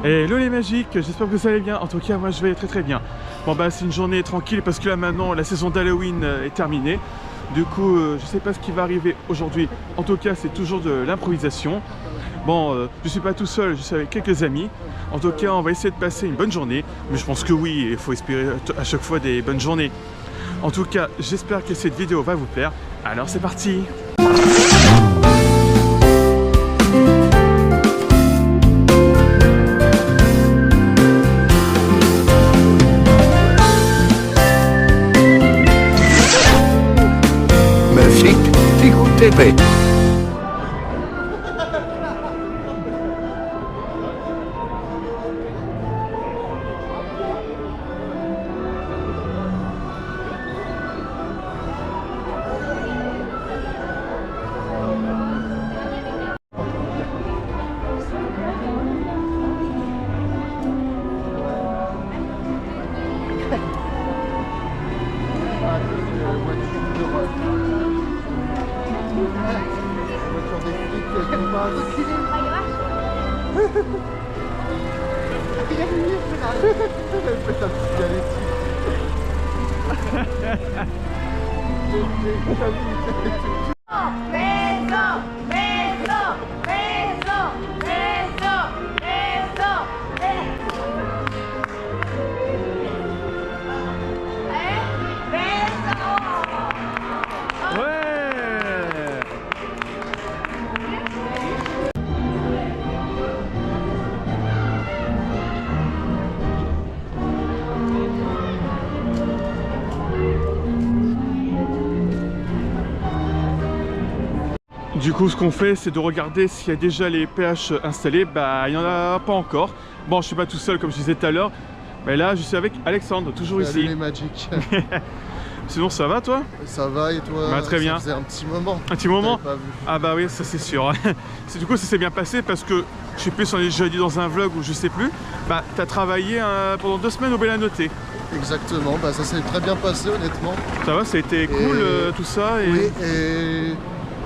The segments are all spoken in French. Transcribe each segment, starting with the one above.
Hello les magiques, j'espère que vous allez bien. En tout cas, moi je vais très très bien. Bon bah c'est une journée tranquille parce que là maintenant la saison d'Halloween est terminée. Du coup, je sais pas ce qui va arriver aujourd'hui. En tout cas, c'est toujours de l'improvisation. Bon, je suis pas tout seul, je suis avec quelques amis. En tout cas, on va essayer de passer une bonne journée. Mais je pense que oui, il faut espérer à chaque fois des bonnes journées. En tout cas, j'espère que cette vidéo va vous plaire. Alors c'est parti! TV. Du coup, ce qu'on fait, c'est de regarder s'il y a déjà les PH installés. Bah, il n'y en a pas encore. Bon, je suis pas tout seul, comme je disais tout à l'heure. Mais là, je suis avec Alexandre, toujours Salut ici. les Magic. Sinon, ça va, toi? Ça va, et toi? Bah, très bien. Ça faisait un petit moment. Un petit moment? Pas vu. Ah bah oui, ça c'est sûr. Du coup, ça s'est bien passé parce que, je sais plus si on est déjà dit dans un vlog ou je sais plus. Bah, t'as travaillé pendant 2 semaines au Bellanoté. Exactement, bah, ça s'est très bien passé, honnêtement. Ça va, ça a été cool, tout ça et... Oui, et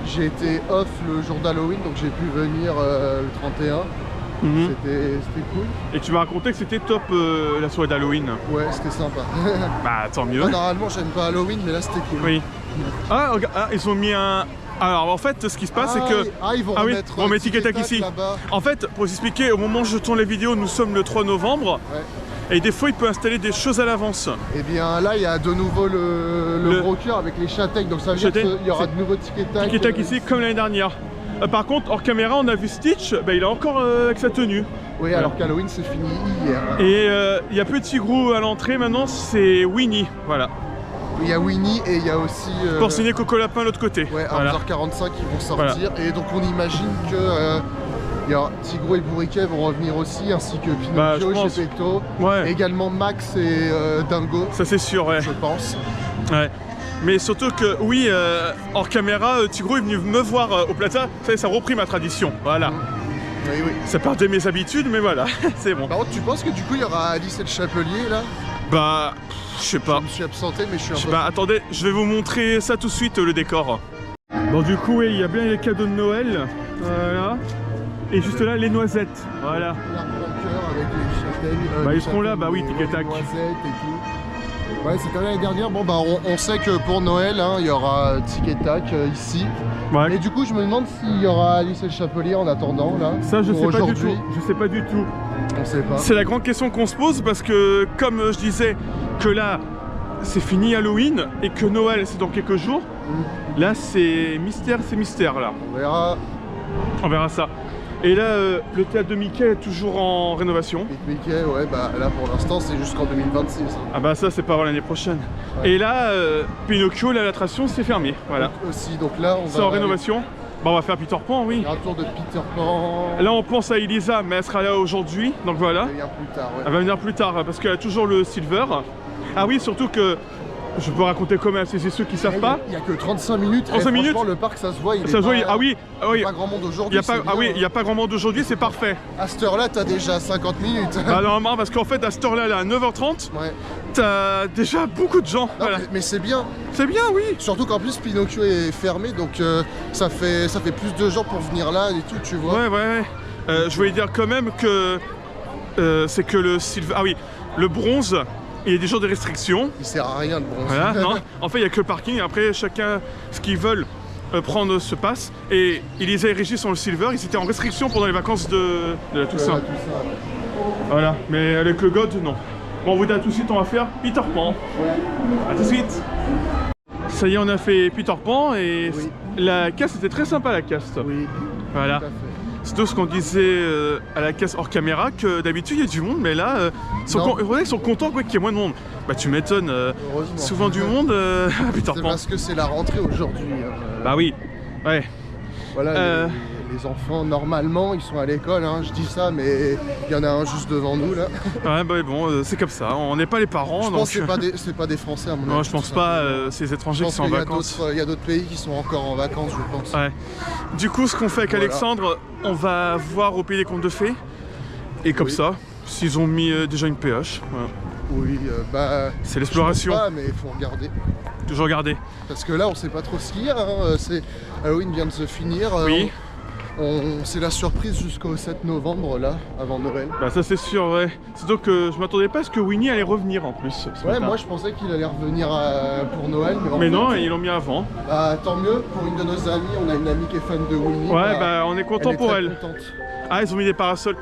j'ai été off le jour d'Halloween, donc j'ai pu venir le 31. C'était cool. Et tu m'as raconté que c'était top la soirée d'Halloween. Ouais, c'était sympa. Bah tant mieux. Normalement j'aime pas Halloween, mais là c'était cool. Oui. Ah, regarde, ils ont mis un... Alors en fait, ce qui se passe, c'est que... ils vont remettre Tic et Tac ici. En fait, pour vous expliquer, au moment où je tourne les vidéos, nous sommes le 3 novembre. Ouais. Et des fois, il peut installer des choses à l'avance. Et bien là, il y a de nouveau le broker avec les châtaignes. Donc ça veut dire qu'il y aura de nouveaux Tic et Tac. Tic et Tac ici, comme l'année dernière. Par contre, hors caméra, on a vu Stitch, bah, il est encore avec sa tenue. Oui, alors qu'Halloween, c'est fini hier. Et il y a Petit Gros à l'entrée, maintenant, c'est Winnie. Voilà. Il y a Winnie et il y a aussi... Pour signer Coco Lapin de l'autre côté. Ouais, à voilà. 11h45, ils vont sortir. Voilà. Et donc, on imagine que... il y a Tigro et Bourriquet vont revenir aussi, ainsi que Pinocchio, Geppetto, ouais. Également Max et Dingo. Ça c'est sûr, ouais. Je pense. Ouais. Mais surtout que, oui, hors caméra, Tigro est venu me voir au Plaza, ça a repris ma tradition, voilà. Oui, oui. Ça perdait mes habitudes, mais voilà, c'est bon. Par contre, tu penses que du coup, il y aura Alice et le Chapelier, là? Bah, je sais pas. Je me suis absenté, mais je suis un peu... Bah, attendez, je vais vous montrer ça tout de suite, le décor. Bon, du coup, oui, il y a bien les cadeaux de Noël, voilà. Et juste là, les noisettes, voilà. L'arbre en cœur avec les châtaignes. Bah, ils seront là, bah oui, Tic et Tac. Les noisettes et tout. Ouais, c'est comme l'année dernière. Bon, bah, on sait que pour Noël, hein, il y aura Tic et Tac ici. Ouais. Et du coup, je me demande s'il y aura Alice et le Chapelier en attendant, là. Ça, je sais pas du tout. Je sais pas du tout. On sait pas. C'est la grande question qu'on se pose parce que, comme je disais, que là, c'est fini Halloween et que Noël, c'est dans quelques jours. Là, c'est mystère, là. On verra. On verra ça. Et là, le théâtre de Mickey est toujours en rénovation. Et Mickey, ouais, bah là pour l'instant c'est jusqu'en 2026. Ah bah ça c'est pas avant l'année prochaine. Ouais. Et là, Pinocchio, là l'attraction c'est fermé, voilà. Donc, aussi, donc là on va... C'est en rénovation. Bah on va faire Peter Pan, oui. Un tour de Peter Pan. Là on pense à Elisa, mais elle sera là aujourd'hui, donc voilà. Elle va venir plus tard, ouais. Elle va venir plus tard, parce qu'elle a toujours le silver. Ah oui, surtout que... Je peux raconter quand même, c'est ceux qui savent pas. Il n'y a que 35 minutes. 35 minutes. Franchement, le parc, ça se voit. Il ça se voit. Ah oui. Il n'y a pas grand monde aujourd'hui. Ah oui, il n'y a pas grand monde aujourd'hui, c'est parfait. À cette heure-là, t'as déjà 50 minutes. Bah normalement, parce qu'en fait, à cette heure-là, à 9h30, ouais. T'as déjà beaucoup de gens. Non, voilà. Mais c'est bien. C'est bien, oui. Surtout qu'en plus, Pinocchio est fermé, donc ça fait plus de gens pour venir là et tout, tu vois. Ouais. Je voulais dire quand même que c'est que le silver... Ah oui, le bronze, il y a des jours de restriction. Il sert à rien le bronze. Voilà, non. En fait, il n'y a que le parking. Après, chacun, ce qu'ils veulent, prendre ce pass. Et ils les avaient régis sur le silver. Ils étaient en restriction pendant les vacances de la Toussaint. Voilà, mais avec le God, non. Bon, on vous dit à tout de suite, on va faire Peter Pan. Ouais. À tout de suite. Ça y est, on a fait Peter Pan et la casse était très sympa, la casse. Oui. Voilà. C'est tout ce qu'on disait à la casse hors caméra, que d'habitude il y a du monde, mais là, ils sont contents qu'il y ait moins de monde. Bah tu m'étonnes, souvent du monde à Peter Pan. C'est parce que c'est la rentrée aujourd'hui. Bah oui, ouais. Voilà, les enfants, normalement, ils sont à l'école, hein, je dis ça, mais il y en a un juste devant nous, là. Ouais, bah bon, c'est comme ça, on n'est pas les parents. Je pense que c'est pas des Français, à mon avis. Non, je pense pas, c'est les étrangers qui sont en vacances. Il y a d'autres pays qui sont encore en vacances, je pense. Ouais. Du coup, ce qu'on fait avec Alexandre, on va voir au Pays des Contes de Fées. Et comme ça, s'ils ont mis déjà une PH. Voilà. Oui, bah... c'est l'exploration. Je sais pas, mais il faut regarder. Toujours regarder. Parce que là, on sait pas trop ce qu'il y a. Hein. Halloween vient de se finir. Oui. C'est la surprise jusqu'au 7 novembre, là, avant Noël. Bah ça c'est sûr, ouais. C'est donc que je m'attendais pas à ce que Winnie allait revenir en plus. Ouais, moi je pensais qu'il allait revenir pour Noël. Mais non, ils l'ont mis avant. Bah tant mieux, pour une de nos amies, on a une amie qui est fan de Winnie. Ouais, bah on est content pour elle. Contente. Ah, ils ont mis des parasols.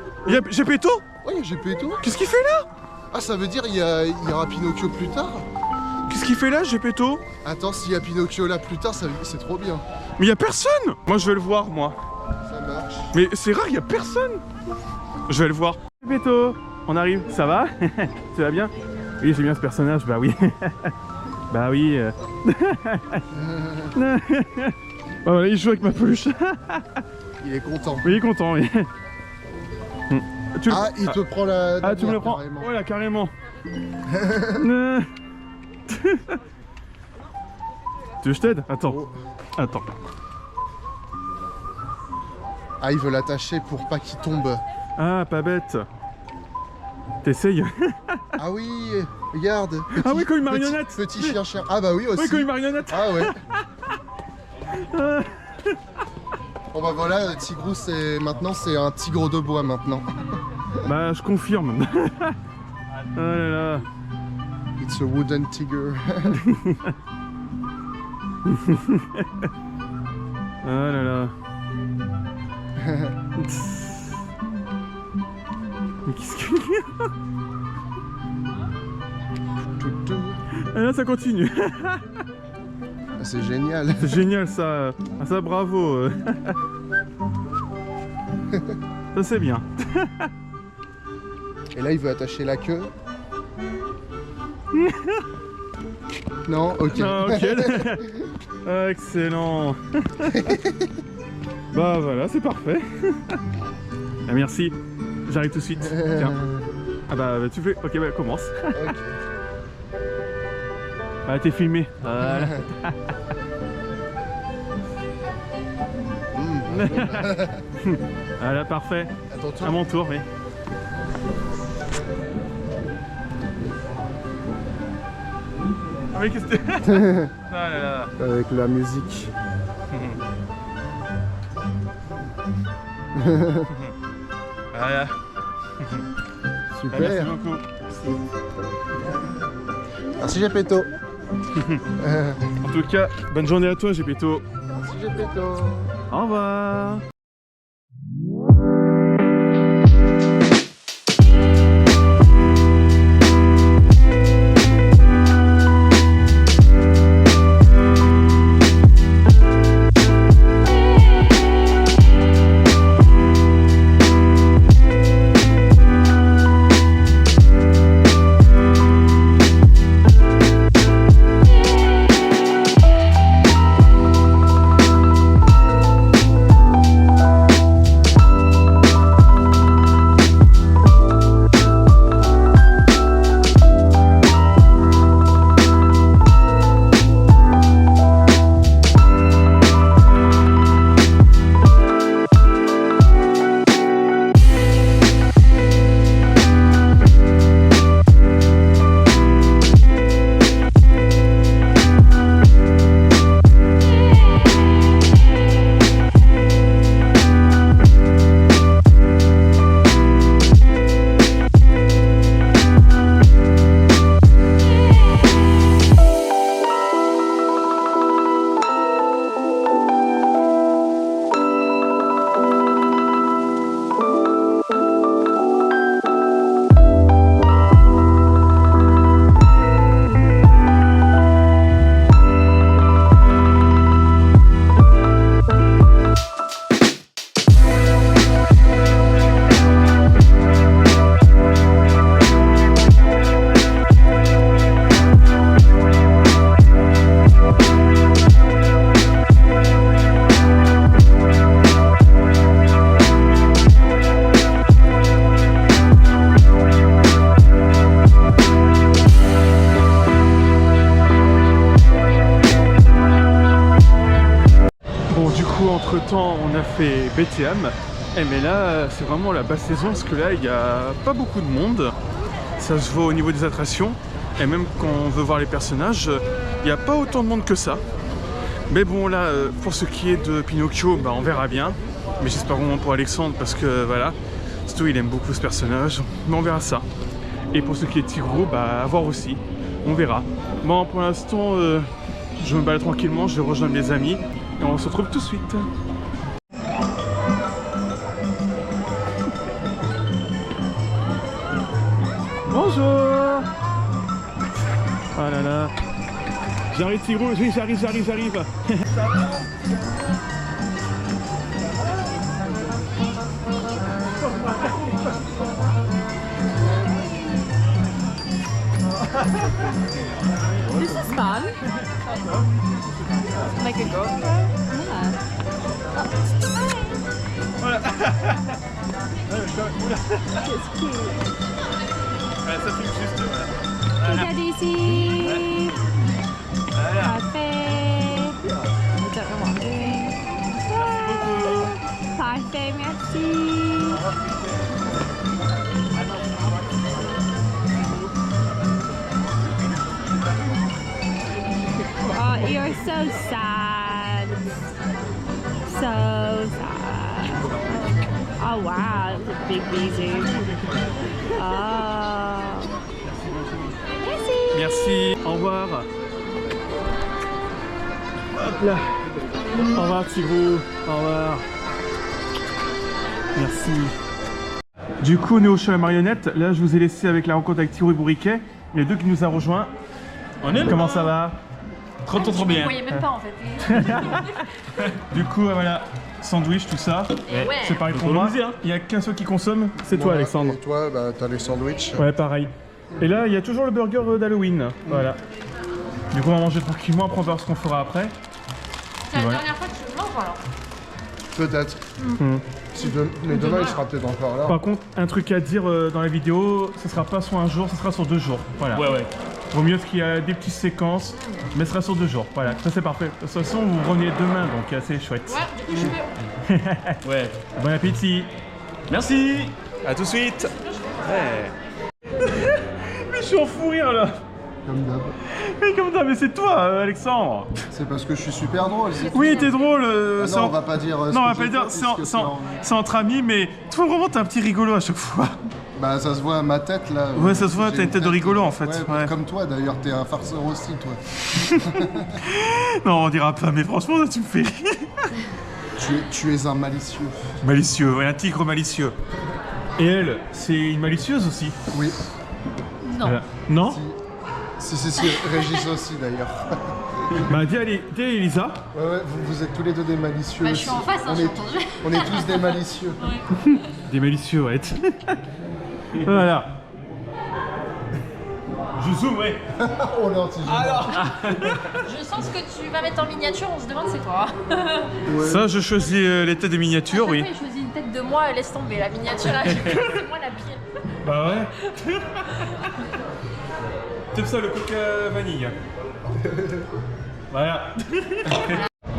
Geppetto? Ouais, il y a Geppetto. Qu'est-ce qu'il fait là? Ah, ça veut dire il y aura Pinocchio plus tard? Qu'est-ce qu'il fait là, Geppetto? Attends, s'il y a Pinocchio là plus tard, c'est trop bien. Mais il y a personne! Moi je vais le voir, moi. Ça marche. Mais c'est rare, il y a personne! Je vais le voir. Geppetto, on arrive, ça va? Ça va bien? Oui, j'aime bien ce personnage, bah oui. Bah oui. Oh, voilà, il joue avec ma peluche. Il est content. Oui, il est content, oui. Il te prend la... Ah, tu me le prends? Ouais, là, carrément. Tu veux que je t'aide? Attends. Attends. Ah, il veut l'attacher pour pas qu'il tombe. Ah, pas bête. T'essayes? Ah oui, regarde. Ah oui, comme une marionnette. Petit chien. Ah bah oui aussi. Oui, comme une marionnette. Ah ouais. Bon bah voilà, Tigrou, maintenant c'est un tigre de bois maintenant. Bah je confirme. Oh là là. It's a wooden tiger. Oh là là. Mais qu'est-ce qu'il y a? Et là ça continue. C'est génial. C'est génial ça. Ah, ça bravo. Ça c'est bien. Et là il veut attacher la queue. Non, ok. Non, ok. Ah, excellent. Bah voilà, c'est parfait. Ah, merci. J'arrive tout de suite. Tiens. Ah bah tu fais. Ok, bah commence. Okay. Ah, t'es filmé. Voilà. Voilà, parfait. À mon tour, oui. Ah oui, qu'est-ce que c'est? Ah là là. Avec la musique. Voilà. Super. Merci beaucoup. Merci Geppetto. En tout cas, bonne journée à toi, Geppetto. Merci Geppetto. Au revoir. entre temps on a fait BTM. Mais là c'est vraiment la basse saison parce que là il n'y a pas beaucoup de monde. Ça se voit au niveau des attractions. Et même quand on veut voir les personnages, il n'y a pas autant de monde que ça. Mais bon là, pour ce qui est de Pinocchio, bah, on verra bien. Mais j'espère vraiment pour Alexandre parce que voilà, surtout il aime beaucoup ce personnage. Mais on verra ça. Et pour ce qui est de Tigro, bah à voir aussi. On verra. Bon pour l'instant, je me balade tranquillement, je vais rejoindre mes amis. Et on se retrouve tout de suite. Bonjour. Ah là là. J'arrive Tigro, oui j'arrive. This is fun. Like a GoPro? Yeah. Voilà. It's cute. Ouais, ça filme juste. Voilà. Ici. Voilà. Parfait. I don't know what I'm doing. Parfait, merci. Oh, you're so sad. So sad. Oh wow, that was a big bisou. Oh. Merci. Merci, au revoir. Hop là. Au revoir Tigro, au revoir. Merci. Du coup on est au show à marionnette. Là je vous ai laissé avec la rencontre avec Tigro et Bourriquet. Il y a deux qui nous a rejoints. Comment ça va? Trop bien. Vous voyez même pas en fait. Du coup voilà, sandwich tout ça. Et ouais. C'est pareil pour moi. Il n'y a qu'un seul qui consomme, c'est toi Alexandre. Et toi, bah, t'as les sandwichs. Ouais pareil. Et là il y a toujours le burger d'Halloween. Voilà. Du coup on va manger tranquillement, après on va voir ce qu'on fera après. C'est la Voilà. dernière fois que je mange alors. Peut-être. Mais demain, il sera peut-être encore là. Par contre, un truc à dire dans la vidéo, ce sera pas sur un jour, ce sera sur 2 jours. Voilà. Ouais. Vaut mieux qu'il y a des petites séquences, mais ce sera sur 2 jours. Voilà, ça c'est parfait. De toute façon, vous revenez demain, donc c'est chouette. Ouais, du coup je peux. Ouais. Bon appétit. Merci. À tout de suite. Ouais. Mais je suis en fou rire là. Comme d'hab. Mais comme ça, mais c'est toi, Alexandre. C'est parce que je suis super drôle. Oui, t'es drôle. Ah c'est non, en- on va pas dire. Non, on va pas dire. C'est entre amis, mais toi vraiment t'es un petit rigolo à chaque fois. Bah, ça se voit à ma tête là. Ouais, ça se voit, J'ai t'as une tête de rigolo, en fait. Ouais, Ouais. comme toi d'ailleurs, t'es un farceur aussi, toi. Non, on dira pas, mais franchement, là, tu me fais rire. Tu es un malicieux. Malicieux, ouais, un tigre malicieux. Et elle, c'est une malicieuse aussi. Oui. Non. Voilà. Non? Si, Régis aussi d'ailleurs. Bah dis Elisa. Ouais, vous êtes tous les deux des malicieux. Bah, je suis en face, hein, on, j'ai est, entendu. on est tous des malicieux. Des malicieux, ouais. Voilà. Je zoome, ouais. Oh là, c'est génial. Je sens ce que tu vas mettre en miniature, on se demande c'est toi. Ouais. Ça, je choisis les têtes de miniatures, oui. J'ai choisi une tête de moi, laisse tomber la miniature là, c'est moi la pire. Bah ouais. T'aimes ça, le coca vanille? Voilà.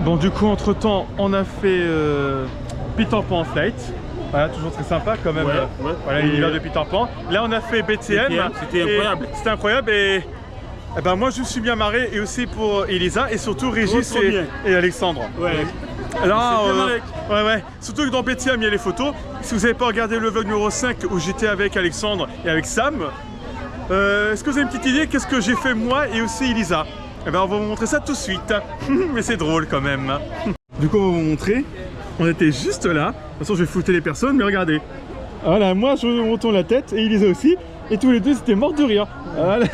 Bon, du coup, entre-temps, on a fait Peter Pan Flight. Voilà, toujours très sympa quand même. Ouais. Voilà, l'univers de Peter Pan. Là, on a fait BTM. C'était incroyable. C'était incroyable et ben, moi, je me suis bien marré et aussi pour Elisa et surtout Régis Trop bien. et Alexandre. Ouais. Là, C'est bien marré. ouais. Surtout que dans BTM, il y a les photos. Si vous n'avez pas regardé le vlog numéro 5 où j'étais avec Alexandre et avec Sam, est-ce que vous avez une petite idée qu'est-ce que j'ai fait moi et aussi Elisa? Eh ben, on va vous montrer ça tout de suite. Mais c'est drôle quand même. Du coup, on va vous montrer. On était juste là. De toute façon, je vais flouter les personnes, mais regardez. Voilà, moi, je me retourne la tête et Elisa aussi. Et tous les deux, c'était morts de rire. Voilà,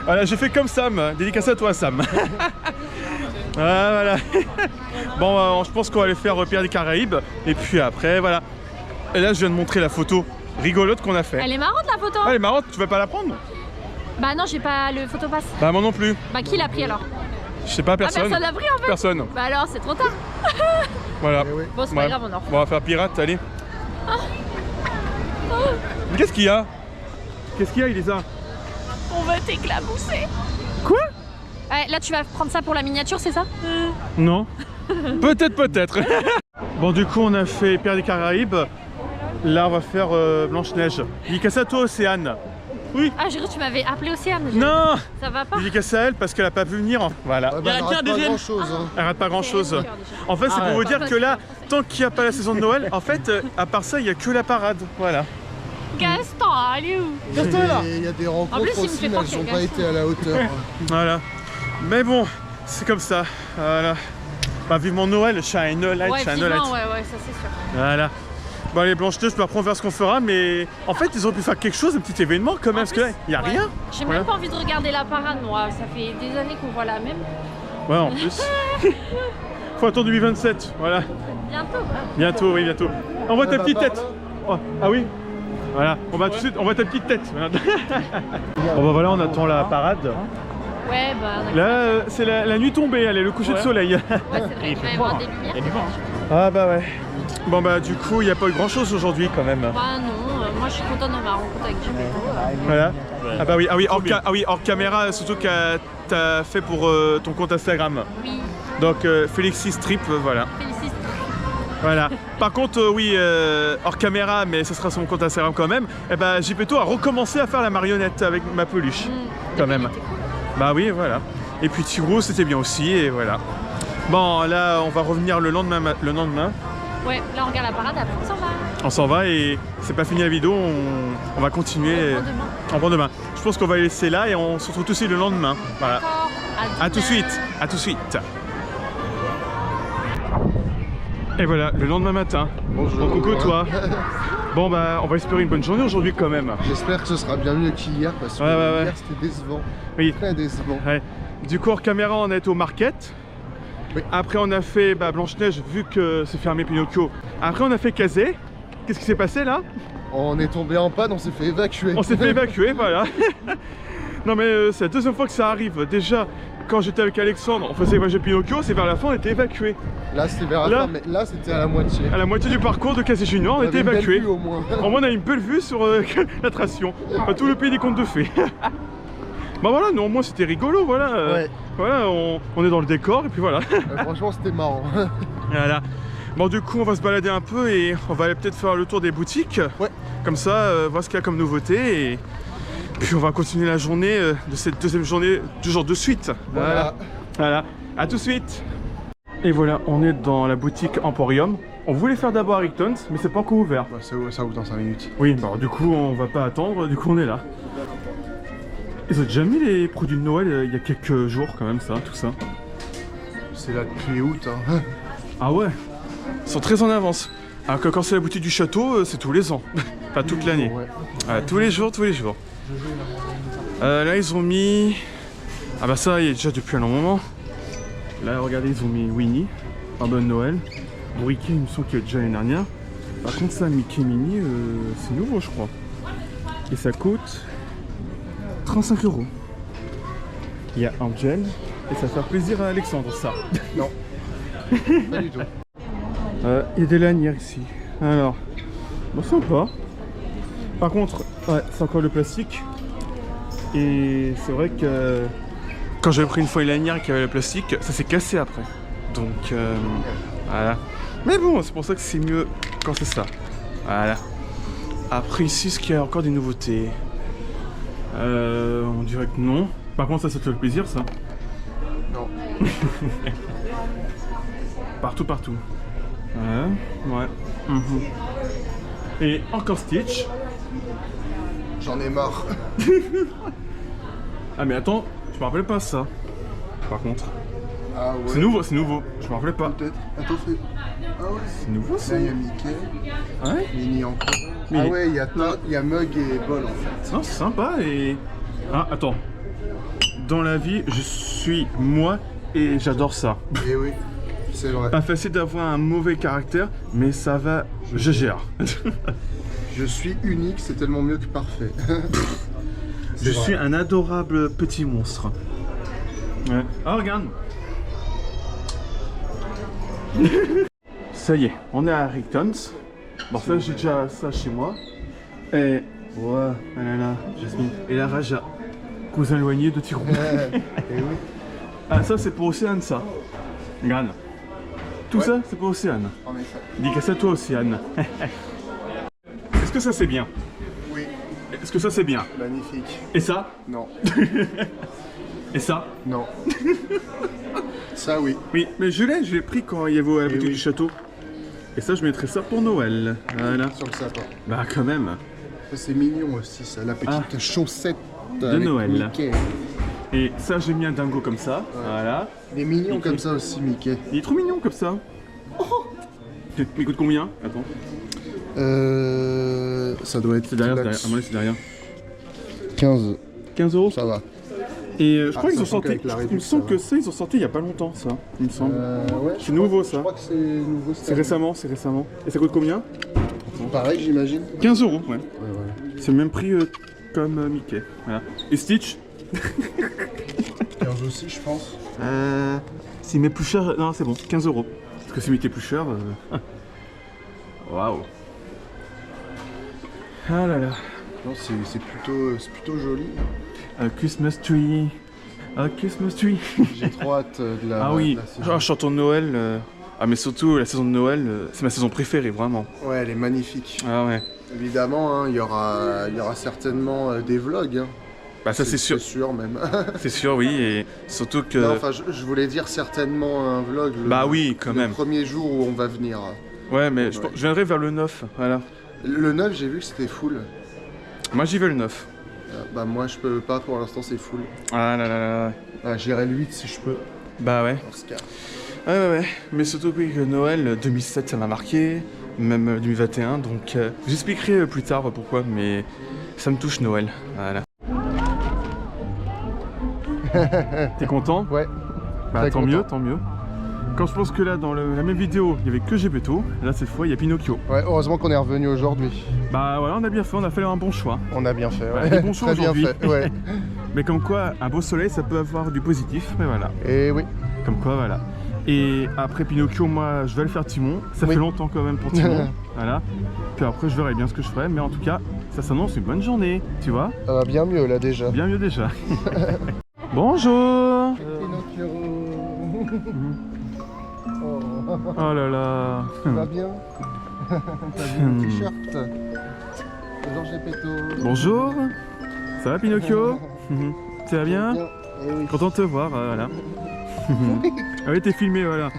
voilà, j'ai fait comme Sam. Dédicace à toi, Sam. Voilà. Bon, je pense qu'on va aller faire Pierre des Caraïbes. Et puis après, voilà. Et là, je viens de montrer la photo rigolote qu'on a fait. Elle est marrante la photo. Ah, elle est marrante, tu vas pas la prendre? Bah non, j'ai pas le photopass. Bah, moi non plus. Bah qui l'a pris alors? Je sais pas, personne. Ah personne l'a pris en fait. Personne. Bah alors c'est trop tard. Voilà. Eh oui. Bon c'est pas grave, on en refait. Bon, on va faire pirate, allez. Mais qu'est-ce qu'il y a? Qu'est-ce qu'il y a, Elisa? On va t'éclabousser. Quoi? Là, tu vas prendre ça pour la miniature, c'est ça? Non. Peut-être. Bon, du coup, on a fait Pierre des Caraïbes. Là, on va faire Blanche-Neige. Dédicace à toi, Océane. Oui. Ah, j'ai cru que tu m'avais appelé Océane. Non. Ça va pas? Dédicace à elle parce qu'elle a pas pu venir. Voilà. Ah bah, elle rate pas grand chose. Hein. Elle rate pas grand chose. Ok. En fait, c'est pour vous dire Parce que là, tant qu'il n'y a pas la saison de Noël, en fait, à part ça, il n'y a que la parade. Voilà. Gaston, allez où? Gaston est là. Et il y a des En plus, rencontres il me aussi, fait mais penser elles à n'ont pas Gaston. été à la hauteur. Voilà. Mais bon, c'est comme ça. Voilà. Bah, vivement Noël, shine a light, Ouais, shine a vivement, light. ouais, ça c'est sûr. Voilà. Bon, les Blanche-Neige, après on verra ce qu'on fera, mais en fait, ils auraient pu faire quelque chose, un petit événement quand même, parce que là, il n'y a Ouais. rien. J'ai Voilà. même pas envie de regarder la parade, moi. Ça fait des années qu'on voit la même. Ouais, en plus. Faut attendre 2027, voilà. Bientôt. Bientôt, oui, bientôt. On voit ta bah, petite par tête. là. Oh, ah oui. Voilà, on va tout de suite, on voit ta petite tête. Voilà. Bon bah voilà, on attend la parade. Ouais, bah. d'accord. Là, c'est la nuit tombée, allez, le coucher de soleil. Ouais, c'est vrai. Il va y avoir des lumières. Ah bah ouais. Bon bah du coup, il n'y a pas eu grand chose aujourd'hui quand même. Bah non, moi je suis contente de ma rencontre avec Jimmy. Voilà. Ah bah oui, hors caméra, surtout que t'as fait pour ton compte Instagram. Oui, Donc Félixis Strip, voilà. félicite. Voilà. Par contre, oui, hors caméra, mais ce sera sur mon compte Instagram quand même. Et bah JPto a recommencé à faire la marionnette avec ma peluche, quand même. Bah oui, voilà. Et puis Tiro, c'était bien aussi, et voilà. Bon, là, on va revenir le lendemain. Ouais, là on regarde la parade, après on s'en va. On s'en va et c'est pas fini la vidéo, on va continuer. On demain. On prend demain. Je pense qu'on va les laisser là et on se retrouve aussi le lendemain. Voilà. D'accord. À tout de suite. À tout de suite. Et voilà, le lendemain matin. Bonjour. Bon, coucou toi. Bon bah, on va espérer une bonne journée aujourd'hui quand même. J'espère que ce sera bien mieux qu'hier parce que Ouais. hier c'était décevant. Oui. Très décevant. Ouais. Du coup, hors caméra, on a été au market. Oui. Après, on a fait Blanche-Neige, vu que c'est fermé Pinocchio. Après, on a fait Kazé. Qu'est-ce qui s'est passé là? On est tombé en panne, on s'est fait évacuer. On s'est fait évacuer, voilà. Non mais c'est la deuxième fois que ça arrive. Déjà, quand j'étais avec Alexandre, on faisait voyager Pinocchio, c'est vers la fin, on était évacué. Là c'était vers la Là- fin, mais là c'était à la moitié. À la moitié du parcours de Kazé Junior, on était avait une belle évacué. vue, au moins. Au moins, on a une belle vue sur l'attraction. Enfin, tout le pays des contes de fées. Bah voilà, non, au moins c'était rigolo, voilà. Ouais. Voilà, on est dans le décor et puis voilà. Franchement c'était marrant. Voilà. Bon, du coup, on va se balader un peu et on va aller peut-être faire le tour des boutiques. Ouais. Comme ça, voir ce qu'il y a comme nouveauté et puis on va continuer la journée de cette deuxième journée du jour de suite. Voilà. Voilà. À tout de suite. Et voilà, on est dans la boutique Emporium. On voulait faire d'abord Richtons, mais c'est pas encore ouvert. Bah, ça ouvre dans 5 minutes. Oui, bon, du coup, on va pas attendre, du coup, on est là. Ils ont déjà mis les produits de Noël il y a quelques jours, quand même, ça, tout ça. C'est là depuis août. Hein. Ah ouais, ils sont très en avance. Alors que quand c'est la boutique du château, c'est tous les ans. Pas toute l'année. Ouais. Ouais, tous les jours, tous les jours. Là, ils ont mis... Ah bah ça, il y a déjà depuis un long moment. Là, regardez, ils ont mis Winnie, un bon Noël. Briquet, il me semble qu'il y a déjà l'année dernière. Par contre, ça, Mickey Mini, c'est nouveau, je crois. Et ça coûte 35 €. Il y a Angel, et ça va faire plaisir à Alexandre, ça. Non. Pas du tout. Il y a des lanières ici. Alors, bon, sympa. Par contre, ouais, c'est encore le plastique. Et c'est vrai que quand j'avais pris une fois une lanière qui avait le plastique, ça s'est cassé après. Donc, voilà. Mais bon, c'est pour ça que c'est mieux quand c'est ça. Voilà. Après ici, est-ce qu'il y a encore des nouveautés? On dirait que non. Par contre, ça te fait le plaisir, ça? Non. Partout. Ouais. Mhm. Et encore Stitch. J'en ai marre. Ah mais attends, je me rappelais pas ça. Par contre. Ah ouais. C'est nouveau. Je me rappelais pas. Peut-être. Attends, fais. Ah ouais. C'est nouveau ça? Là il y a Mickey, Ouais. Minnie encore. Mais- Ah ouais, il y a Mug et Bol en fait. Non, c'est sympa et... Ah, attends. Dans la vie, je suis moi et j'adore ça. Et oui, c'est vrai. Pas facile d'avoir un mauvais caractère, mais ça va, je gère. Je suis unique, c'est tellement mieux que parfait. Je suis un adorable petit monstre. Ouais. Ah, regarde. Ça y est, on est à Richtons. Bon, ça, j'ai déjà ça chez moi. Et... Ouais, là, Jasmine. Et la Raja. Cousin éloigné de Tyrone. Et oui. Ah, ça c'est pour Océane, ça. Regarde. Tout ça, c'est pour Océane. En effet. Dédicace à toi, Océane. Est-ce que ça c'est bien? Oui. Est-ce que ça c'est bien? Magnifique. Et ça? Non. Et ça? Non. Ça, oui. Oui, mais je l'ai pris quand il y avait à la boutique oui. du château. Et ça, je mettrais ça pour Noël. Voilà. Sur le sapin. Bah, quand même. C'est mignon aussi, ça. La petite chaussette de Noël. Mickey. Et ça, j'ai mis un dingo comme ça. Ouais. Voilà. Il est mignon Mickey. comme ça aussi, Mickey. Il est trop mignon comme ça. Oh. Il coûte combien? Attends. Ça doit être. C'est derrière, à mon avis, c'est derrière. 15. 15 €. Ça va. Et je crois qu'ils ont sachant sorti. qu'avec la Il me réduction, semble ça que va. ça, ils ont sorti il y a pas longtemps, ça. Il me semble. Ouais, C'est nouveau, ça. Je crois que c'est nouveau. C'est récemment, c'est récemment. Et ça coûte combien? Pareil, j'imagine. 15 €, ouais. Ouais. C'est le même prix comme Mickey. Voilà. Et Stitch? 15 aussi, je pense. S'il met plus cher, non c'est bon, 15 €. Parce que s'il mettait plus cher, waouh. Ah là là. Non, c'est plutôt joli. A Christmas tree, a Christmas tree. J'ai trop hâte de la. Ah oui, de la saison. genre chanson de Noël. Ah mais surtout la saison de Noël, c'est ma saison préférée vraiment. Ouais, elle est magnifique. Ah ouais. Évidemment, hein, il y aura certainement des vlogs. Hein. Bah ça c'est sûr. C'est sûr même. C'est sûr oui et surtout que. Non, enfin, je voulais dire certainement un vlog. Bah oui quand même. Le premier jour où on va venir. Ouais mais Ouais. je viendrai vers le 9, voilà. Le 9, j'ai vu que c'était full. Moi j'y vais le 9. Bah moi je peux pas pour l'instant, c'est full. Ah là là là. Ah, j'irai le 8 si je peux. Bah ouais. Dans ce cas. Ouais. Mais surtout oui, que Noël 2007 ça m'a marqué, même 2021, donc j'expliquerai plus tard pourquoi, mais ça me touche Noël. Voilà. T'es content? Ouais. Bah Très tant content. mieux, tant mieux. Quand je pense que là dans la même vidéo il y avait que Gepetto, là cette fois il y a Pinocchio. Ouais, heureusement qu'on est revenu aujourd'hui. Bah voilà, on a bien fait, on a fait un bon choix. On a bien fait. Ouais, Ouais. des bons choix Très bien aujourd'hui. fait. Ouais. Mais comme quoi, un beau soleil ça peut avoir du positif, mais voilà. Et oui. Comme quoi, voilà. Et après Pinocchio, moi, je vais le faire Timon. Ça Oui. fait longtemps quand même pour Timon. Voilà. Puis après, je verrai bien ce que je ferai. Mais en tout cas, ça s'annonce une bonne journée. Tu vois? Ça va bien mieux là déjà. Bien mieux déjà. Bonjour. Pinocchio. Oh là là. Ça va bien. T'as vu le t-shirt? Bonjour Gepetto. Bonjour. Ça va Pinocchio? Ça va bien? Eh oui. Content de te voir, voilà. Ah oui, t'es filmé, voilà.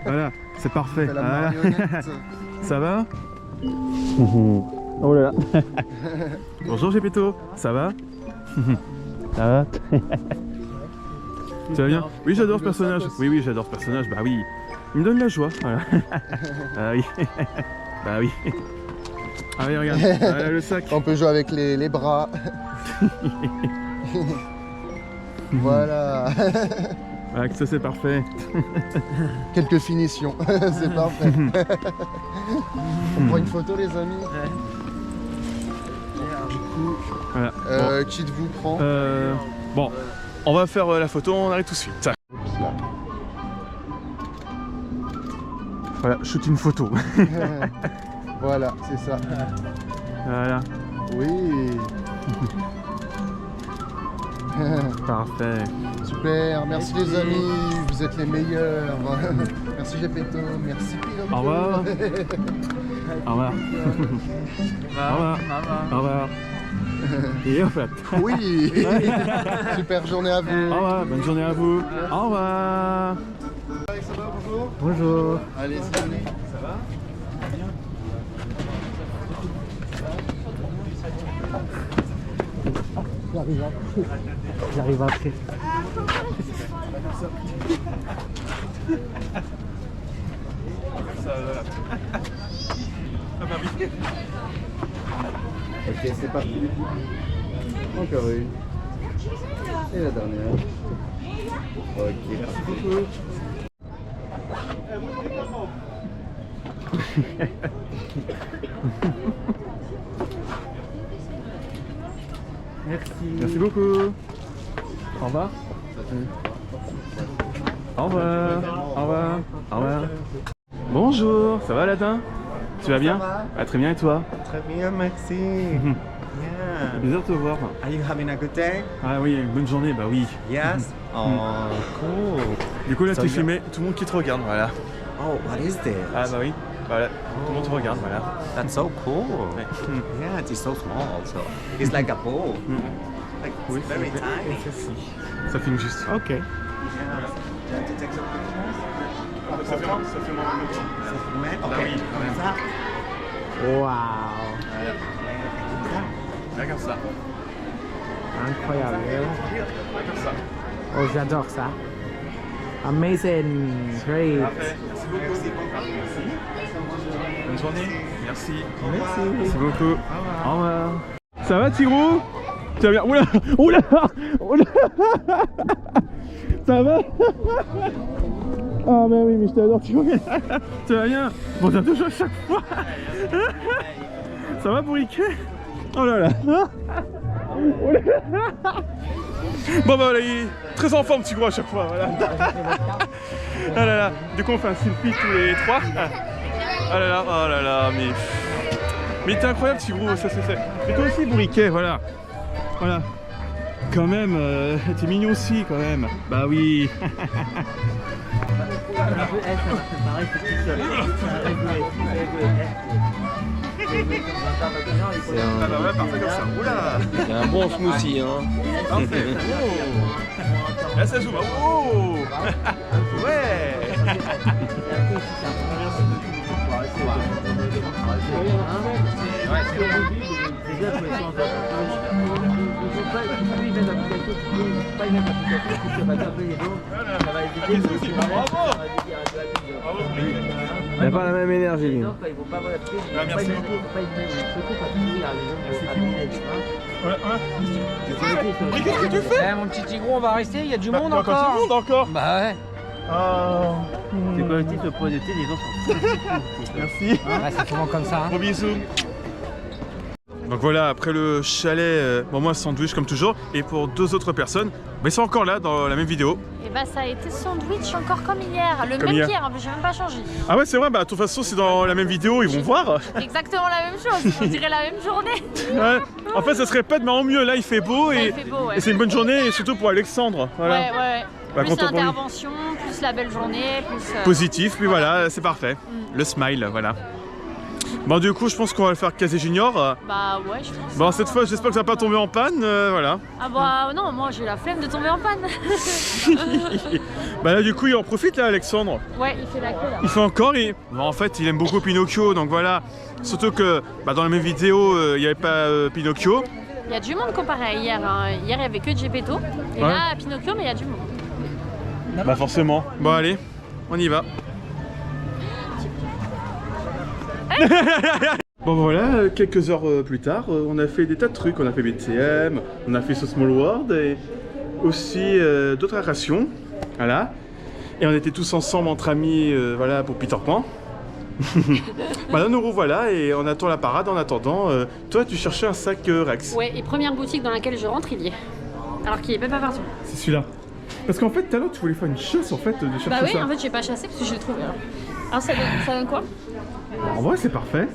Voilà, c'est parfait. T'as la Voilà. marionnette. Ça va? Oh là là. Bonjour Gepetto, ça va? Ça va? Tu vas bien? Oui, j'adore ce personnage. Oui, j'adore ce personnage. Bah oui, il me donne la joie. Voilà. Ah oui. Bah oui. Ah oui, regarde, voilà le sac. On peut jouer avec les bras. Voilà. Voilà, que ça c'est parfait. Quelques finitions. C'est parfait. On prend une photo les amis. Du coup, Voilà. qui de vous prend? Bon, on va faire la photo, on arrive tout de suite. Oups, là. Voilà, shoot une photo. Voilà, c'est ça. Voilà, Oui. parfait. Super, merci les amis, vous êtes les meilleurs. Merci Gepetto, merci Pinocchio. Au revoir. Au revoir. Au revoir. Au revoir. Et en fait. Oui. Super journée à vous. Au revoir, bonne journée à vous. Au revoir. Ça va, bonjour. Bonjour. Allez, salut. Ça va? J'arrive après. Ok, c'est parti. Encore une. Et la dernière. Ok, merci beaucoup. Merci. Merci beaucoup. Au revoir. Au revoir. Au revoir. Au revoir. Bonjour, ça va Aladdin? Tu vas bien? Ah, très bien et toi? Très bien, merci. Bien. Bizarre de te voir. Are you having a good day? Ah oui, une bonne journée, bah oui. Yes. Oh, cool. Du coup là So t'es you- filmé, tout le monde qui te regarde, voilà. Oh, what is this? Ah bah oui, voilà, tout le monde te regarde, voilà. That's so cool. Ouais. Yeah, it's so small. So it's like a bowl. Like Oui, it's very tiny. Ça filme juste. Okay. Yeah. You want to take some pictures? Ça fait moins de temps. Okay. Ah oui, quand même. Ça. Wow. Regarde ça. Incroyable. Regarde ça. Oh, j'adore ça. Amazing. Great. Parfait. Merci beaucoup. Merci. Bonne journée. Merci. Merci. Merci beaucoup. Au revoir. Ça va Tigro? Tu vas bien? Oula! Oula! Oula! Ça va? Ah bah oui, mais je t'adore Tigro. Tu vas bien? Bon, t'as toujours à chaque fois. Ça va Bourriquet? Oh là là. Oh là là. Bon bah voilà, il est très en forme Tigro à chaque fois, voilà. Ah là là. Du coup on fait un selfie tous les trois. Ah là là, mais t'es incroyable Tigro, ça c'est fait. Et toi aussi Bourriquet, voilà. Voilà. Quand même, t'es mignon aussi quand même. Bah oui. Ah bah ouais, parfait comme ça. Oula. C'est un bon smoothie, hein. Parfait. Oh. Là ça joue. Oh. Ouais. Il n'a pas la même énergie. Merci beaucoup. Mais qu'est-ce que tu fais? Eh, mon petit Tigron, on va rester, il y a du monde Encore du monde encore. Bah ouais. Oh. C'est collectif le pot de thé, les gens sont Merci. Ouais, c'est souvent comme ça. Hein. Gros bisous. Donc voilà, après le chalet, bon moi sandwich comme toujours, et pour deux autres personnes, mais ils sont encore là dans la même vidéo. Et bah ça a été sandwich encore comme hier, le Comme même hier. qu'hier, en plus j'ai même pas changé. Ah ouais c'est vrai, bah de toute façon c'est dans la même vidéo, ils vont voir. Exactement la même chose, on dirait la même journée. Ouais. En fait ça se répète mais en mieux, là il fait beau Là, et, il fait beau, ouais. et c'est une bonne journée et surtout pour Alexandre. Voilà. Ouais, ouais. Bah, Plus content pour lui. l'intervention, plus la belle journée, plus... Positif, puis voilà, c'est parfait. Le smile, voilà. Bon du coup je pense qu'on va le faire Casé Junior. Bah ouais, je pense. Bon cette fois j'espère que ça va pas tomber en panne, voilà. Ah bah non, moi j'ai la flemme de tomber en panne. Bah là du coup il en profite là Alexandre. Ouais, il fait la queue là. Il fait encore et bon, en fait il aime beaucoup Pinocchio donc voilà. Surtout que bah, dans la même vidéo il n'y avait pas Pinocchio. Il y a du monde comparé à hier. Hein. Hier il y avait que Geppetto. Et Ouais. là Pinocchio, mais il y a du monde. Bah forcément. Bon allez, on y va. Bon voilà, quelques heures plus tard, on a fait des tas de trucs. On a fait BTM, on a fait So Small World et aussi d'autres attractions. Voilà. Et on était tous ensemble entre amis voilà, pour Peter Pan. Bah là nous revoilà et on attend la parade en attendant. Toi tu cherchais un sac Rex. Ouais, et première boutique dans laquelle je rentre, il y est. Alors qu'il est même pas partout. C'est celui-là. Parce qu'en fait tout à l'heure tu voulais faire une chasse en fait de chercher Bah oui, ça. en fait j'ai pas chassé parce que je l'ai trouvé. Alors ça donne quoi? En vrai c'est parfait.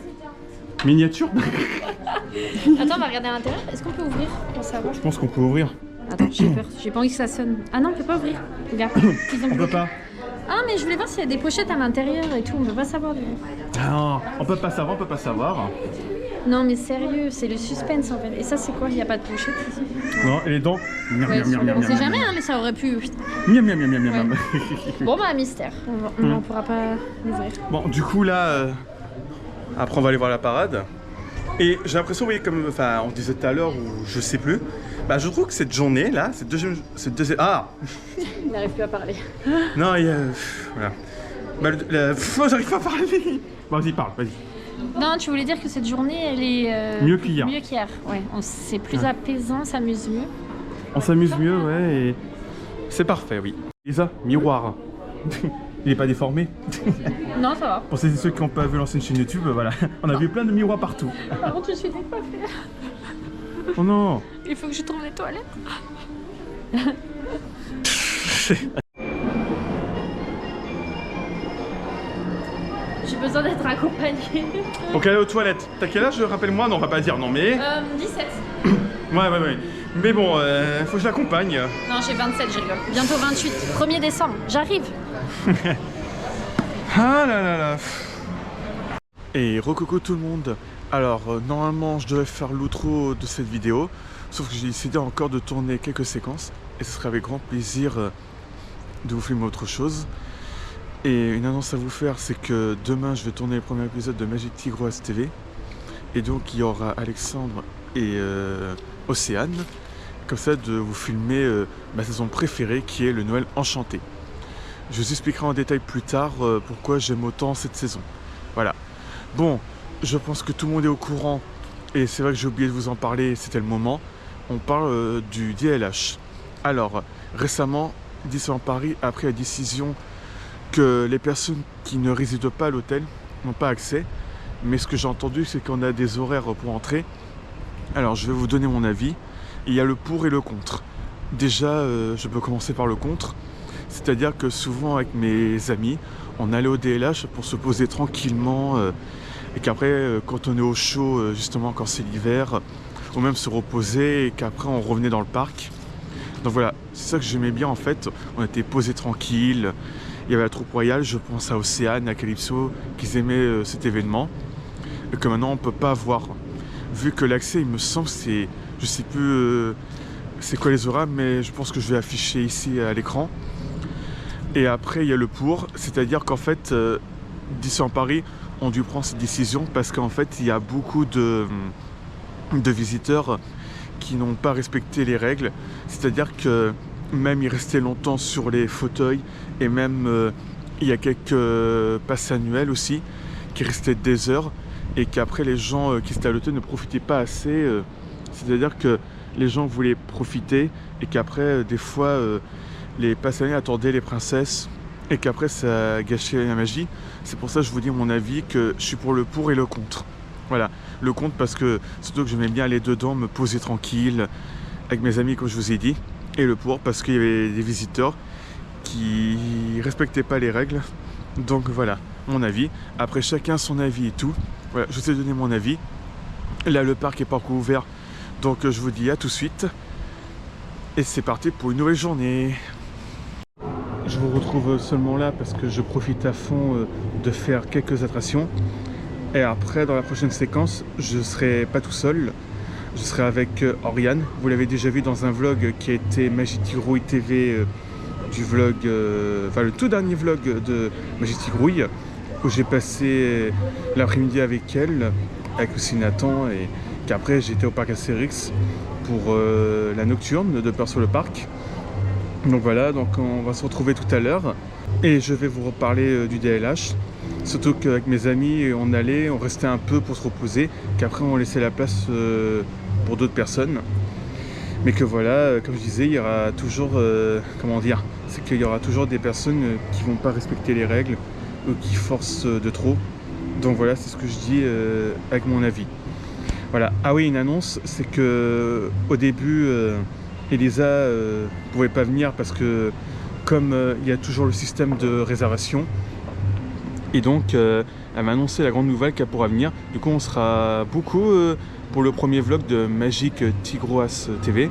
Miniature. Attends, on va regarder à l'intérieur. Est-ce qu'on peut ouvrir pour savoir? Je pense qu'on peut ouvrir. Attends, j'ai peur. J'ai pas envie que ça sonne. Ah non, on peut pas ouvrir. Regarde. Ils ont On peut bloqué. pas. Ah, mais je voulais voir s'il y a des pochettes à l'intérieur et tout. On peut pas savoir du. Ah non, on peut pas savoir, on peut pas savoir. Non, mais sérieux, c'est le suspense en fait. Et ça, c'est quoi? Il y a pas de pochette ici? Non, et les dents. Miam, Ouais, miam, miam, on miam, sait miam, jamais, hein, mais ça aurait pu. Miam, miam, miam, miam, miam. Bon, bah, mystère. On pourra pas l'ouvrir. Bon, du coup là, après on va aller voir la parade. Et j'ai l'impression, vous voyez, comme enfin, on disait tout à l'heure, ou je sais plus, bah je trouve que cette journée là, cette deuxième. Ah Il n'arrive plus à parler. non, il y a. Voilà. Bah, j'arrive pas à parler. Bon, vas-y, parle, vas-y. Non, tu voulais dire que cette journée, elle est. Mieux qu'hier. Mieux qu'hier, ouais. C'est plus apaisant, on s'amuse mieux. On s'amuse mieux, ouais, et. C'est parfait, oui. Lisa, miroir. Il est pas déformé. Non, ça va. Pour ceux et ceux qui n'ont pas vu l'ancienne chaîne YouTube, voilà. On a vu plein de miroirs partout. Par contre, je suis décoiffée. Oh non. Il faut que je trouve les toilettes. J'ai besoin d'être accompagnée. Donc aller aux toilettes. T'as quel âge, rappelle-moi? Non, on va pas dire non mais... 17. Ouais. Mais bon, faut que je l'accompagne. Non, j'ai 27, je rigole. Bientôt 28. 1er décembre, j'arrive. Ah là là là. Et recoucou tout le monde. Alors, normalement, je devais faire l'outro de cette vidéo. Sauf que j'ai décidé encore de tourner quelques séquences. Et ce serait avec grand plaisir de vous filmer autre chose. Et une annonce à vous faire, c'est que demain, je vais tourner le premier épisode de Magic Tigroise TV. Et donc, il y aura Alexandre et Océane. Comme ça, de vous filmer ma saison préférée, qui est le Noël Enchanté. Je vous expliquerai en détail plus tard pourquoi j'aime autant cette saison. Voilà. Bon, je pense que tout le monde est au courant. Et c'est vrai que j'ai oublié de vous en parler, c'était le moment. On parle du DLH. Alors, récemment, Disneyland Paris a pris la décision que les personnes qui ne résident pas à l'hôtel n'ont pas accès. Mais ce que j'ai entendu, c'est qu'on a des horaires pour entrer. Alors, je vais vous donner mon avis. Il y a le pour et le contre. Déjà, je peux commencer par le contre. C'est-à-dire que souvent, avec mes amis, on allait au DLH pour se poser tranquillement. Et qu'après, quand on est au chaud, justement, quand c'est l'hiver, ou même se reposer, et qu'après, on revenait dans le parc. Donc voilà, c'est ça que j'aimais bien en fait. On était posés tranquille. Il y avait la troupe royale, je pense à Océane, à Calypso, qui aimaient cet événement. Et que maintenant, on ne peut pas avoir. Vu que l'accès, il me semble, c'est... Je sais plus c'est quoi les horaires, mais je pense que je vais afficher ici à l'écran. Et après, il y a le pour, c'est-à-dire qu'en fait, Disneyland Paris ont dû prendre cette décision parce qu'en fait, il y a beaucoup de visiteurs qui n'ont pas respecté les règles. C'est-à-dire que même ils restaient longtemps sur les fauteuils et même il y a quelques passes annuelles aussi qui restaient des heures et qu'après les gens qui étaient à l'hôtel ne profitaient pas assez. C'est-à-dire que les gens voulaient profiter et qu'après, des fois, les passages attendaient les princesses et qu'après, ça gâchait la magie. C'est pour ça que je vous dis mon avis, que je suis pour le pour et le contre. Voilà, le contre parce que, surtout que j'aimais bien aller dedans, me poser tranquille avec mes amis, comme je vous ai dit. Et le pour parce qu'il y avait des visiteurs qui respectaient pas les règles. Donc voilà, mon avis. Après, chacun son avis et tout. Voilà, je vous ai donné mon avis. Là, le parc est pas encore ouvert. Donc je vous dis à tout de suite. Et c'est parti pour une nouvelle journée. Je vous retrouve seulement là parce que je profite à fond de faire quelques attractions. Et après, dans la prochaine séquence, je ne serai pas tout seul. Je serai avec Oriane. Vous l'avez déjà vu dans un vlog qui a été Magic Tigrouille TV du vlog, enfin le tout dernier vlog de Magic Tigrouille, où j'ai passé l'après-midi avec elle, avec aussi Nathan, et qu'après j'étais au parc Astérix pour la nocturne de Peur sur le parc. Donc voilà, donc on va se retrouver tout à l'heure et je vais vous reparler du DLH. Surtout qu'avec mes amis, on restait un peu pour se reposer, qu'après on laissait la place pour d'autres personnes. Mais que voilà, comme je disais, il y aura toujours, comment dire, c'est qu'il y aura toujours des personnes qui vont pas respecter les règles ou qui forcent de trop. Donc voilà, c'est ce que je dis avec mon avis. Voilà. Ah oui, une annonce, c'est que au début, Elisa pouvait pas venir parce que comme il y a toujours le système de réservation, et donc elle m'a annoncé la grande nouvelle qu'elle pourra venir. Du coup, on sera beaucoup pour le premier vlog de Magic Tigroise TV.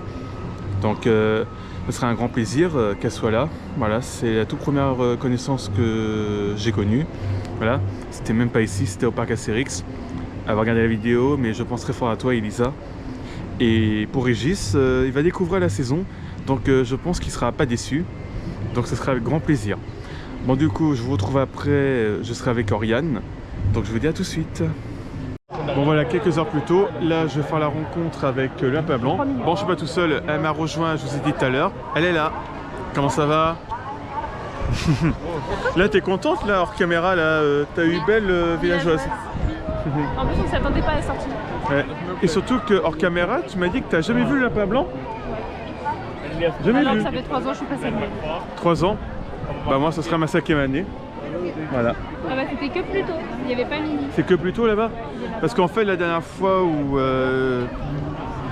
Donc ce sera un grand plaisir qu'elle soit là. Voilà, c'est la toute première connaissance que j'ai connue. Voilà, c'était même pas ici, c'était au parc Astérix. Elle va regarder la vidéo, mais je pense très fort à toi, Elisa. Et pour Régis, il va découvrir la saison, donc je pense qu'il sera pas déçu. Donc ce sera avec grand plaisir. Bon, du coup, je vous retrouve après, je serai avec Oriane. Donc je vous dis à tout de suite. Bon voilà, quelques heures plus tôt, là je vais faire la rencontre avec le lapin blanc. Bon, je suis pas tout seul, elle m'a rejoint, je vous ai dit tout à l'heure. Elle est là. Comment ça va? Là, t'es contente là, hors caméra, là, t'as eu belle villageoise. En plus, on ne s'attendait pas à la sortie. Ouais. Et surtout que hors caméra, tu m'as dit que t'as jamais vu le lapin blanc? Jamais Alors vu. que ça fait 3 ans que je suis passée à 3 ans? Bah moi, ce sera ma 5e année. Voilà. Ah bah c'était que plus tôt, il n'y avait pas Mini. C'est que plus tôt là-bas? Parce qu'en fait, la dernière fois où...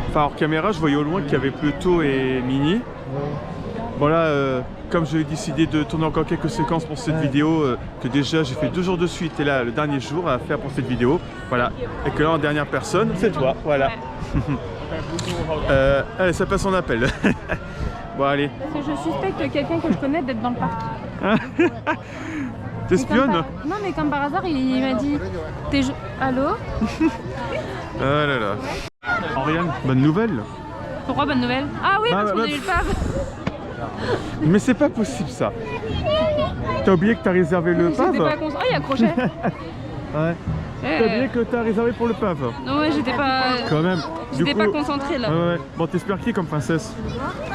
Enfin, hors caméra, je voyais au loin qu'il y avait Pluto et Mini. Bon là, comme j'ai décidé de tourner encore quelques séquences pour cette vidéo, que déjà j'ai fait 2 jours de suite, et là, le dernier jour à faire pour cette vidéo, voilà. Et que là, en dernière personne, c'est toi, voilà. Allez, ça passe en appel. Bon, allez. Parce que je suspecte quelqu'un que je connais d'être dans le parc. T'espionnes? Non, mais comme par hasard, il m'a dit allô? Ah là là. Oriane, bonne nouvelle. Pourquoi bonne nouvelle? Ah oui, parce qu'on a eu le pave. Mais c'est pas possible ça. T'as oublié que t'as réservé le pave? J'étais pas consciente. Ah, il y a crochet. Ouais. T'as oublié que t'as réservé pour le pave? Non, ouais, j'étais pas. Quand même. J'étais pas concentrée là. Ouais. Bon, t'espères qui comme princesse?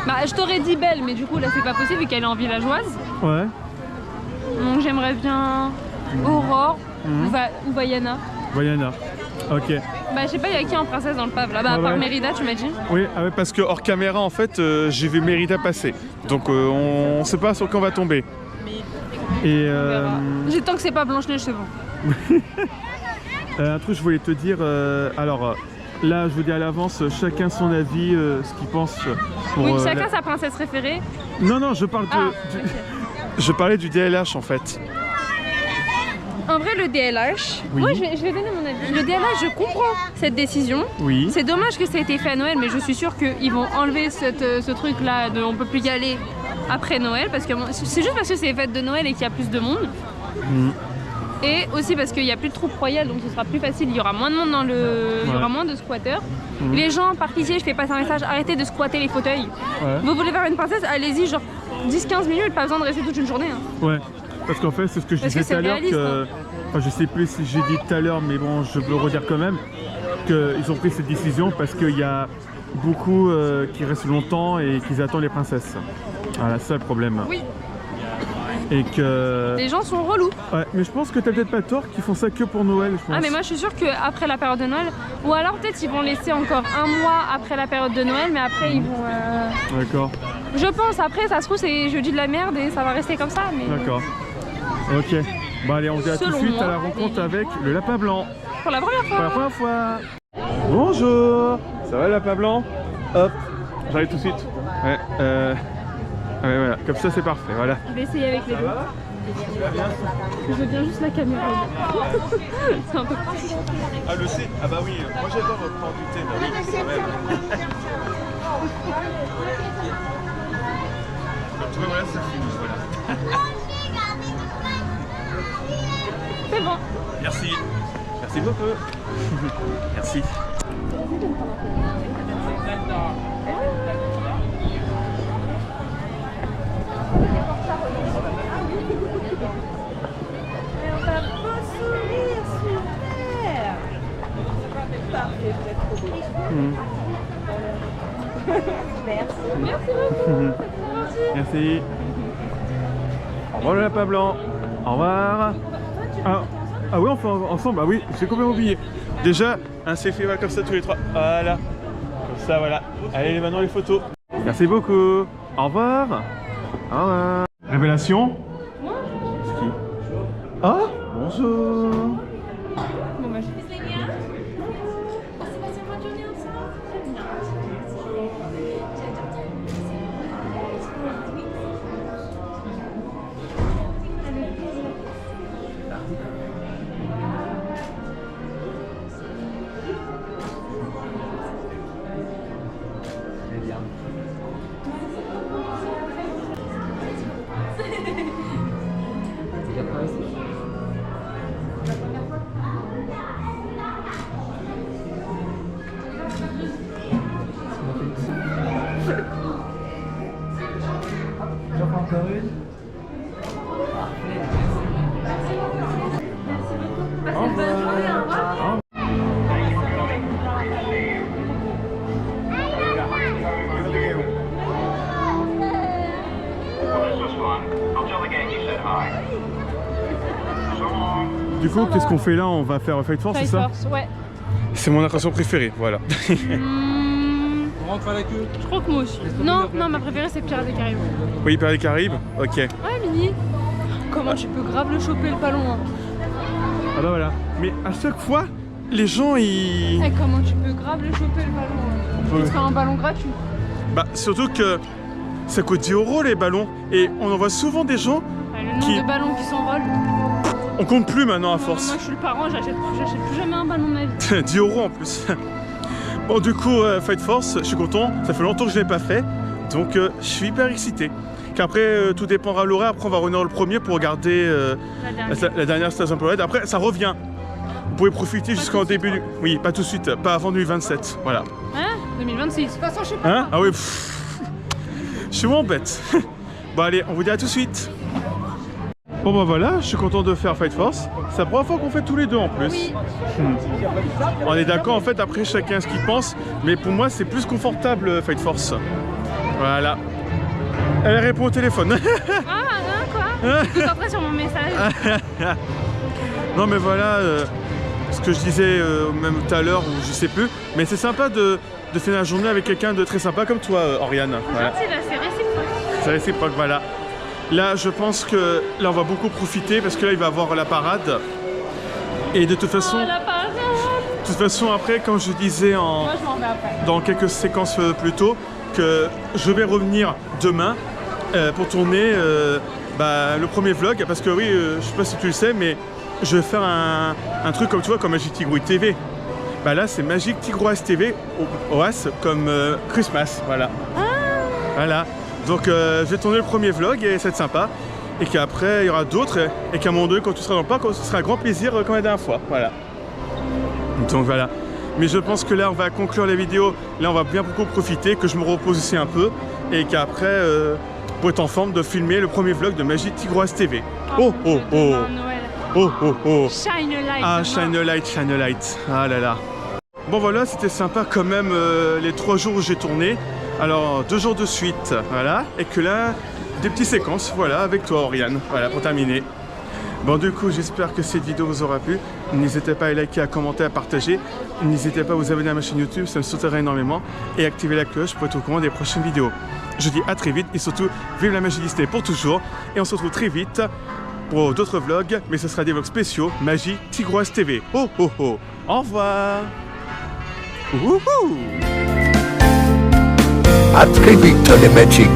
Bah, je t'aurais dit Belle, mais du coup, là, c'est pas possible vu qu'elle est en villageoise. Ouais. Donc, j'aimerais bien Aurore ou Vaiana. Vaiana. Ok. Bah, je sais pas, il y a qui en princesse dans le pave là? Bah, à part Mérida, tu m'as dit? Oui, parce que hors caméra, en fait, j'ai vu Mérida passer. Donc, on sait pas sur qui on va tomber. Et. Tant que c'est pas Blanche-Neige, c'est bon. Un truc, je voulais te dire. Alors, là, je vous dis à l'avance, chacun son avis, ce qu'il pense. Pour, oui, chacun sa princesse préférée. Non, je parle je parlais du DLH en fait. En vrai, le DLH, oui. Moi je vais donner mon avis. Le DLH, je comprends cette décision. Oui. C'est dommage que ça ait été fait à Noël, mais je suis sûre qu'ils vont enlever ce truc-là de on peut plus y aller après Noël, parce que c'est juste parce que c'est les fêtes de Noël et qu'il y a plus de monde. Et aussi parce qu'il n'y a plus de troupes royales, donc ce sera plus facile, il y aura moins de monde dans le. Il y aura moins de squatteurs. Les gens, par pitié, je fais passer un message, arrêtez de squatter les fauteuils. Vous voulez faire une princesse, allez-y, genre 10-15 minutes, pas besoin de rester toute une journée. Hein. Ouais, parce qu'en fait, c'est ce que je disais tout à l'heure, que. Enfin, je sais plus si j'ai dit tout à l'heure, mais bon, je peux le redire quand même, qu'ils ont pris cette décision parce qu'il y a beaucoup qui restent longtemps et qu'ils attendent les princesses. Voilà, c'est ça le problème. Oui. Et que... Les gens sont relous. Ouais, mais je pense que t'as peut-être pas tort qu'ils font ça que pour Noël, je pense. Ah mais moi je suis sûre qu'après la période de Noël, ou alors peut-être ils vont laisser encore un mois après la période de Noël, mais après ils vont... D'accord. Je pense, après ça se trouve c'est jeudi de la merde et ça va rester comme ça, mais... D'accord. Ok. Bon allez, on se dit à tout de suite à la rencontre avec le lapin blanc. Pour la première fois. Pour la première fois. Bonjour. Ça va le lapin blanc? Hop. J'arrive tout de suite. Ouais, ah ouais, voilà, comme ça c'est parfait, voilà. Je vais essayer avec les deux. Je veux bien juste la caméra. C'est un peu petit. Ah le thé? Ah bah oui, moi j'adore prendre du thé, bah oui, quand même. Donc tu vois, voilà, ça finit, voilà. C'est bon. Merci. Merci beaucoup. Merci. Merci beaucoup. Merci. Au revoir le lapin blanc. Au revoir. Ah oui, on fait ensemble. Ah oui, j'ai complètement oublié. Déjà, un selfie comme ça tous les trois. Voilà. Comme ça, voilà. Allez, maintenant les photos. Merci beaucoup. Au revoir. Au revoir. Révélation. Moi? Qui? Ah, bonjour. Bon bah Encore une. Du coup, qu'est-ce qu'on fait là? On va faire Fight Force, c'est ça? Ouais. C'est mon attraction préférée, voilà. On rentre à la queue. Je crois que moi aussi. Non, ma préférée c'est Pirates des Caraïbes. Oui, Pirates des Caraïbes. Ok. Ouais, Mini. Comment tu peux grave le choper le ballon hein. Ah bah voilà. Mais à chaque fois, les gens ils... Eh, comment tu peux grave le choper le ballon hein. Ouais. Tu te fais un ballon gratuit. Bah surtout que ça coûte 10 € les ballons. Et on en voit souvent des gens Le nombre de ballons qui s'envolent. On compte plus maintenant à Moi force. je suis le parent, j'achète plus jamais un ballon de ma vie. 10 € en plus. Bon, du coup, Fight Force, je suis content. Ça fait longtemps que je ne l'ai pas fait. Donc, je suis hyper excité. Qu'après, tout dépendra de l'horaire. Après, on va revenir le premier pour regarder la dernière Station Parade. Après, ça revient. Vous pouvez profiter jusqu'en début du... Oui, pas tout de suite, pas avant 2027. Voilà. Hein 2026. De toute façon, je sais pas. Hein? Ah oui, je suis vraiment bête. Bon, allez, on vous dit à tout de suite. Bon, bah voilà, je suis content de faire Fight Force. C'est la première fois qu'on fait tous les deux en plus. Oui. On est d'accord, en fait, après chacun ce qu'il pense. Mais pour moi, c'est plus confortable Fight Force. Voilà. Elle répond au téléphone. Ah, non, quoi? Je suis concentrée sur mon message. Non, mais voilà, ce que je disais même tout à l'heure, ou je sais plus. Mais c'est sympa de finir la journée avec quelqu'un de très sympa comme toi, Oriane. Voilà. Gentil, là, c'est réciproque. C'est réciproque, voilà. Là, je pense que là, on va beaucoup profiter parce que là, il va y avoir la parade. Et de toute façon, Oh, la parade. de toute façon, après, comme je disais Moi, je m'en vais après. dans quelques séquences plus tôt, que je vais revenir demain pour tourner le premier vlog. Parce que oui, je sais pas si tu le sais, mais je vais faire un truc comme tu vois, comme Magic Tigrouille TV. Bah là, c'est Magic Tigrouille TV, OAS, comme Christmas, voilà. Voilà. Donc je vais tourner le premier vlog et ça va être sympa. Et qu'après il y aura d'autres et qu'à un moment donné quand tu seras dans le parc, ce sera un grand plaisir comme la dernière fois. Voilà. Donc voilà. Mais je pense que là on va conclure la vidéo. Là on va bien beaucoup profiter, que je me repose aussi un peu. Et qu'après pour être en forme de filmer le premier vlog de Magic Tigrouille TV. Oh oh oh. Demain, Noël. Oh oh oh. Shine a light. Ah, demain. shine a light, shine a light. Ah là là. Bon voilà, c'était sympa quand même les 3 jours où j'ai tourné. Alors 2 jours de suite, voilà. Et que là, des petites séquences, voilà, avec toi Oriane. Voilà, pour terminer. Bon du coup, j'espère que cette vidéo vous aura plu. N'hésitez pas à liker, à commenter, à partager. N'hésitez pas à vous abonner à ma chaîne YouTube, ça me soutiendra énormément. Et activer la cloche pour être au courant des prochaines vidéos. Je dis à très vite et surtout, vive la magie Disney pour toujours. Et on se retrouve très vite pour d'autres vlogs, mais ce sera des vlogs spéciaux Magie Tigrouille TV. Oh oh oh. Au revoir. Wouhou. À très vite les Magic.